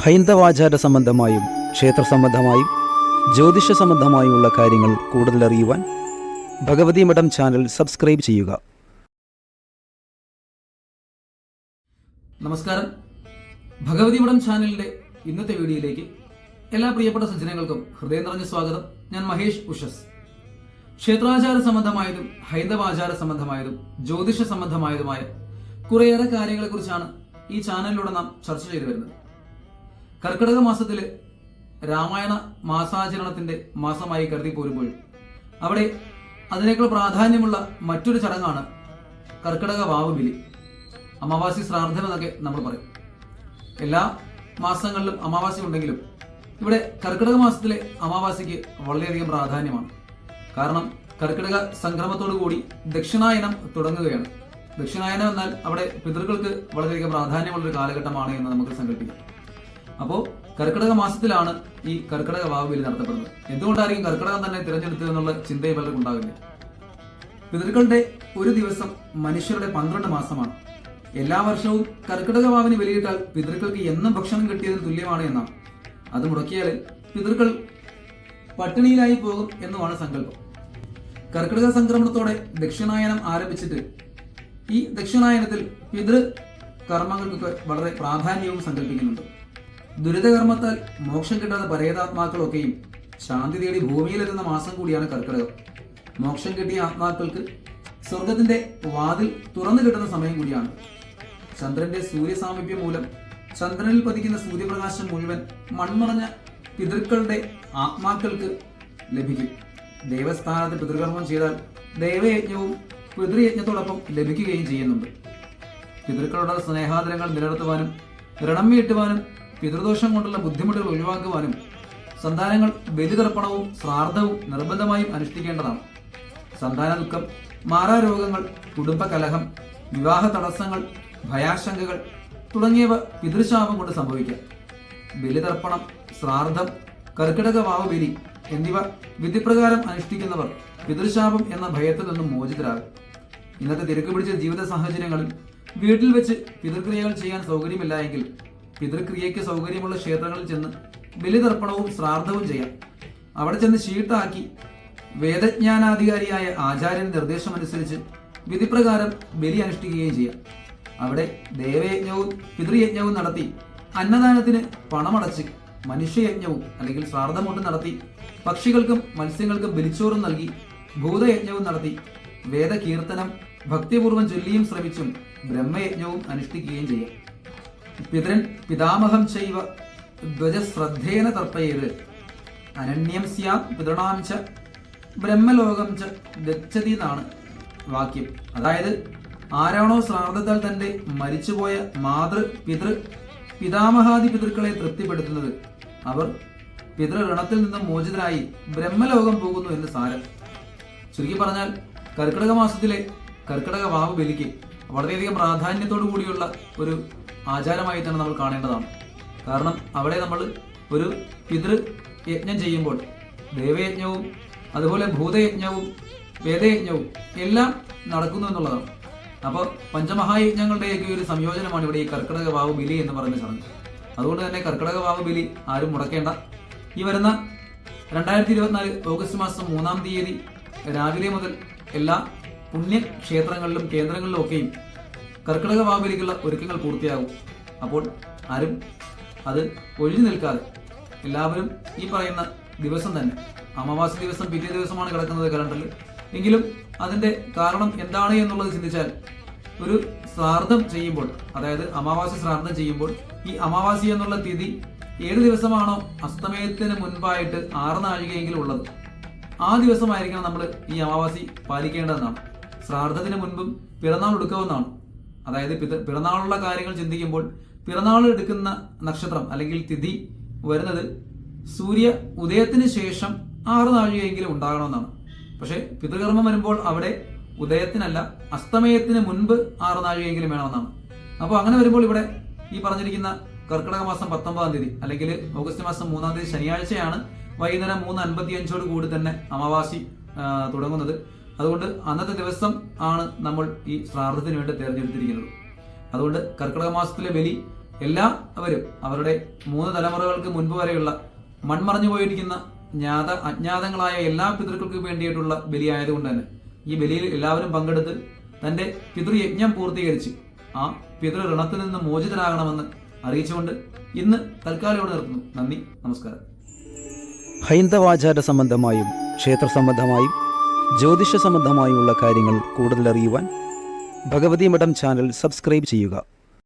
ഹൈന്ദവാചാര സംബന്ധമായും ക്ഷേത്ര സംബന്ധമായും ജ്യോതിഷ സംബന്ധമായുമുള്ള കാര്യങ്ങൾ കൂടുതൽ അറിയുവാൻ ഭഗവതി മഠം ചാനൽ സബ്സ്ക്രൈബ് ചെയ്യുക. നമസ്കാരം. ഭഗവതി മഠം ചാനലിന്റെ ഇന്നത്തെ വീഡിയോയിലേക്ക് എല്ലാ പ്രിയപ്പെട്ട സജ്ജനങ്ങൾക്കും ഹൃദയം നിറഞ്ഞ സ്വാഗതം. ഞാൻ മഹേഷ് ഉഷസ്. ക്ഷേത്രാചാര സംബന്ധമായതും ഹൈന്ദവാചാര സംബന്ധമായതും ജ്യോതിഷ സംബന്ധമായതുമായ കുറേയേറെ കാര്യങ്ങളെക്കുറിച്ചാണ് ഈ ചാനലിലൂടെ നാം ചർച്ച ചെയ്തു വരുന്നത്. കർക്കിടക മാസത്തില് രാമായണ മാസാചരണത്തിന്റെ മാസമായി കരുതി പോരുമ്പോഴും അവിടെ അതിനേക്കാൾ പ്രാധാന്യമുള്ള മറ്റൊരു ചടങ്ങാണ് കർക്കിടക വാവ് ബലി, അമാവാസി ശ്രാദ്ധം എന്നൊക്കെ നമ്മൾ പറയും. എല്ലാ മാസങ്ങളിലും അമാവാസി ഉണ്ടെങ്കിലും ഇവിടെ കർക്കിടക മാസത്തിലെ അമാവാസിക്ക് വളരെയധികം പ്രാധാന്യമാണ്. കാരണം കർക്കിടക സംക്രമത്തോടു കൂടി ദക്ഷിണായനം തുടങ്ങുകയാണ്. ദക്ഷിണായനം എന്നാൽ അവിടെ പിതൃക്കൾക്ക് വളരെയധികം പ്രാധാന്യമുള്ളൊരു കാലഘട്ടമാണ് എന്ന് നമുക്ക് സങ്കല്പിക്കാം. അപ്പോൾ കർക്കിടക മാസത്തിലാണ് ഈ കർക്കിടക വാവ് ബലി നടത്തപ്പെടുന്നത്. എന്തുകൊണ്ടായിരിക്കും കർക്കിടകം തന്നെ തിരഞ്ഞെടുത്തത് എന്നുള്ള ചിന്തയും പലർക്കും ഉണ്ടാവില്ല. പിതൃക്കളുടെ ഒരു ദിവസം മനുഷ്യരുടെ 12 മാസമാണ്. എല്ലാ വർഷവും കർക്കിടക വാവിന് ബലിയിട്ടാൽ പിതൃക്കൾക്ക് എന്നും ഭക്ഷണം കിട്ടിയതിന് തുല്യമാണ് എന്നാണ്. അത് മുടക്കിയാൽ പിതൃക്കൾ പട്ടിണിയിലായി പോകും എന്നുമാണ് സങ്കല്പം. കർക്കിടക സംക്രമണത്തോടെ ദക്ഷിണായനം ആരംഭിച്ചിട്ട് ഈ ദക്ഷിണായനത്തിൽ പിതൃ കർമ്മങ്ങൾക്കൊക്കെ വളരെ പ്രാധാന്യവും സങ്കല്പിക്കുന്നുണ്ട്. ദുരിതകർമ്മത്താൽ മോക്ഷം കിട്ടാത്ത പരേതാത്മാക്കളൊക്കെയും ശാന്തി തേടി ഭൂമിയിലെത്തുന്ന മാസം കൂടിയാണ് കർക്കിടകം. മോക്ഷം കിട്ടിയ ആത്മാക്കൾക്ക് സ്വർഗത്തിന്റെ വാതിൽ തുറന്നു കിട്ടുന്ന സമയം കൂടിയാണ്. ചന്ദ്രന്റെ സൂര്യസാമീപ്യം മൂലം ചന്ദ്രനിൽ പതിക്കുന്ന സൂര്യപ്രകാശം മുഴുവൻ മൺമറഞ്ഞ പിതൃക്കളുടെ ആത്മാക്കൾക്ക് ലഭിക്കും. ദേവസ്ഥാനത്ത് പിതൃകർമ്മം ചെയ്താൽ ദേവയജ്ഞവും പിതൃയജ്ഞത്തോടൊപ്പം ലഭിക്കുകയും ചെയ്യുന്നുണ്ട്. പിതൃക്കളുടെ സ്നേഹാദരങ്ങൾ നിലനിർത്തുവാനും ഋണം വീട്ടുവാനും പിതൃദോഷം കൊണ്ടുള്ള ബുദ്ധിമുട്ടുകൾ ഒഴിവാക്കുവാനും സന്താനങ്ങൾ ബലിതർപ്പണവും ശ്രാദ്ധവും നിർബന്ധമായും അനുഷ്ഠിക്കേണ്ടതാണ്. സന്താന ദുഃഖം, മാറാരോഗങ്ങൾ, കുടുംബകലഹം, വിവാഹ തടസ്സങ്ങൾ, ഭയാശങ്കകൾ തുടങ്ങിയവ പിതൃശാപം കൊണ്ട് സംഭവിക്കാം. ബലിതർപ്പണം, ശ്രാദ്ധം, കർക്കിടക വാവ് ബലി എന്നിവ വിധിപ്രകാരം അനുഷ്ഠിക്കുന്നവർ പിതൃശാപം എന്ന ഭയത്തിൽ നിന്നും മോചിതരാകും. ഇന്നത്തെ തിരക്ക് പിടിച്ച ജീവിത സാഹചര്യങ്ങളിൽ വീട്ടിൽ വെച്ച് പിതൃക്രിയകൾ ചെയ്യാൻ സൗകര്യമില്ല എങ്കിൽ പിതൃക്രിയയ്ക്ക് സൗകര്യമുള്ള ക്ഷേത്രങ്ങളിൽ ചെന്ന് ബലിതർപ്പണവും ശ്രാദ്ധവും ചെയ്യാം. അവിടെ ചെന്ന് ഷീട്ടാക്കി വേദജ്ഞാനാധികാരിയായ ആചാര്യന്റെ നിർദ്ദേശമനുസരിച്ച് വിധിപ്രകാരം ബലി അനുഷ്ഠിക്കുകയും ചെയ്യാം. അവിടെ ദേവയജ്ഞവും പിതൃയജ്ഞവും നടത്തി അന്നദാനത്തിന് പണമടച്ച് മനുഷ്യയജ്ഞവും അല്ലെങ്കിൽ ശ്രാദ്ധമൊട്ടും നടത്തി പക്ഷികൾക്കും മത്സ്യങ്ങൾക്കും ബലിച്ചോറും നൽകി ഭൂതയജ്ഞവും നടത്തി വേദകീർത്തനം ഭക്തിപൂർവ്വം ചൊല്ലിയും ശ്രമിച്ചും ബ്രഹ്മയജ്ഞവും അനുഷ്ഠിക്കുകയും ചെയ്യാം. പിതൃൻ പിതാമഹം ചൈവ ധ്വജശ്രദ്ധേന തർപ്പയേത് അനന്യം സ്യാം പിതൃണാം ച ബ്രഹ്മലോകം ച ഗച്ഛതി എന്നാണ് വാക്യം. അതായത് ആരാണോ ശ്രാദ്ധത്താൽ തന്റെ മരിച്ചുപോയ മാതൃ പിതൃ പിതാമഹാദി പിതൃക്കളെ തൃപ്തിപ്പെടുത്തുന്നത് അവർ പിതൃഋണത്തിൽ നിന്നും മോചിതരായി ബ്രഹ്മലോകം പോകുന്നു എന്ന് സാരം. ചുരുക്കി പറഞ്ഞാൽ കർക്കിടക മാസത്തിലെ കർക്കിടക വാവ് ബലിക്ക് വളരെയധികം പ്രാധാന്യത്തോടു കൂടിയുള്ള ഒരു ആചാരമായി തന്നെ നമ്മൾ കാണേണ്ടതാണ്. കാരണം അവിടെ നമ്മൾ ഒരു പിതൃ യജ്ഞം ചെയ്യുമ്പോൾ ദേവയജ്ഞവും അതുപോലെ ഭൂതയജ്ഞവും വേദയജ്ഞവും എല്ലാം നടക്കുന്നു എന്നുള്ളതാണ്. അപ്പോൾ പഞ്ചമഹായജ്ഞങ്ങളുടെയൊക്കെ ഒരു സംയോജനമാണ് ഇവിടെ ഈ കർക്കിടക വാവ് ബലി എന്ന് പറയുന്ന ചടങ്ങ്. അതുകൊണ്ട് തന്നെ കർക്കിടക വാവ് ബലി ആരും മുടക്കേണ്ട. ഈ വരുന്ന 2024 ഓഗസ്റ്റ് മാസം 3-ാം തീയതി രാവിലെ മുതൽ എല്ലാ പുണ്യക്ഷേത്രങ്ങളിലും കേന്ദ്രങ്ങളിലും ഒക്കെയും കർക്കിടക വാവ് ബലിക്കുള്ള ഒരുക്കങ്ങൾ പൂർത്തിയാകും. അപ്പോൾ ആരും അത് ഒഴിഞ്ഞു നിൽക്കാതെ എല്ലാവരും ഈ പറയുന്ന ദിവസം തന്നെ, അമാവാസി ദിവസം പിറ്റേ ദിവസമാണ് കിടക്കുന്നത് കലണ്ടറിൽ, എങ്കിലും അതിന്റെ കാരണം എന്താണ് എന്നുള്ളത് ചിന്തിച്ചാൽ ഒരു ശ്രാദ്ധം ചെയ്യുമ്പോൾ, അതായത് അമാവാസി ശ്രാദ്ധം ചെയ്യുമ്പോൾ ഈ അമാവാസി എന്നുള്ള തിഥി ഏത് ദിവസമാണോ അസ്തമയത്തിന് മുൻപായിട്ട് 6 നാഴികയെങ്കിലും ഉള്ളത് ആ ദിവസമായിരിക്കണം നമ്മൾ ഈ അമാവാസി പാലിക്കേണ്ടതെന്നാണ്. ശ്രാദ്ധത്തിന് മുൻപും പിറന്നാൾ എടുക്കാവുന്നതാണ്. അതായത് പിറന്നാളുള്ള കാര്യങ്ങൾ ചിന്തിക്കുമ്പോൾ പിറന്നാൾ എടുക്കുന്ന നക്ഷത്രം അല്ലെങ്കിൽ തിഥി വരുന്നത് സൂര്യ ഉദയത്തിന് ശേഷം 6 നാഴികയെങ്കിലും ഉണ്ടാകണമെന്നാണ്. പക്ഷെ പിതൃകർമ്മം വരുമ്പോൾ അവിടെ ഉദയത്തിനല്ല അസ്തമയത്തിന് മുൻപ് 6 നാഴികയെങ്കിലും വേണമെന്നാണ്. അപ്പോൾ അങ്ങനെ വരുമ്പോൾ ഇവിടെ ഈ പറഞ്ഞിരിക്കുന്ന കർക്കിടക മാസം 19-ാം തീയതി അല്ലെങ്കിൽ ഓഗസ്റ്റ് മാസം 3-ാം തീയതി ശനിയാഴ്ചയാണ് വൈകുന്നേരം 3:55 കൂടി തന്നെ അമാവാസി തുടങ്ങുന്നത്. അതുകൊണ്ട് അന്നത്തെ ദിവസം ആണ് നമ്മൾ ഈ ശ്രാദ്ധത്തിന് വേണ്ടി തിരഞ്ഞെടുത്തിരിക്കുന്നത്. അതുകൊണ്ട് കർക്കിടക മാസത്തിലെ ബലി എല്ലാവരും അവരുടെ 3 തലമുറകൾക്ക് മുൻപ് വരെയുള്ള മൺമറഞ്ഞു പോയിരിക്കുന്ന അജ്ഞാതങ്ങളായ എല്ലാ പിതൃക്കൾക്കും വേണ്ടിയിട്ടുള്ള ബലിയായതുകൊണ്ട് തന്നെ ഈ ബലിയിൽ എല്ലാവരും പങ്കെടുത്ത് തന്റെ പിതൃയജ്ഞം പൂർത്തീകരിച്ച് ആ പിതൃ ഋണത്തിൽ നിന്ന് മോചിതരാകണമെന്ന് അറിയിച്ചുകൊണ്ട് ഇന്ന് തൽക്കാലം ഇവിടെ നിർത്തുന്നു. നന്ദി, നമസ്കാരം. ഹൈന്ദവാചാര സംബന്ധമായും ക്ഷേത്ര സംബന്ധമായും ജ്യോതിഷ സംബന്ധമായുമുള്ള കാര്യങ്ങൾ കൂടുതൽ അറിയുവാൻ ഭഗവതി മഠം ചാനൽ സബ്സ്ക്രൈബ് ചെയ്യുക.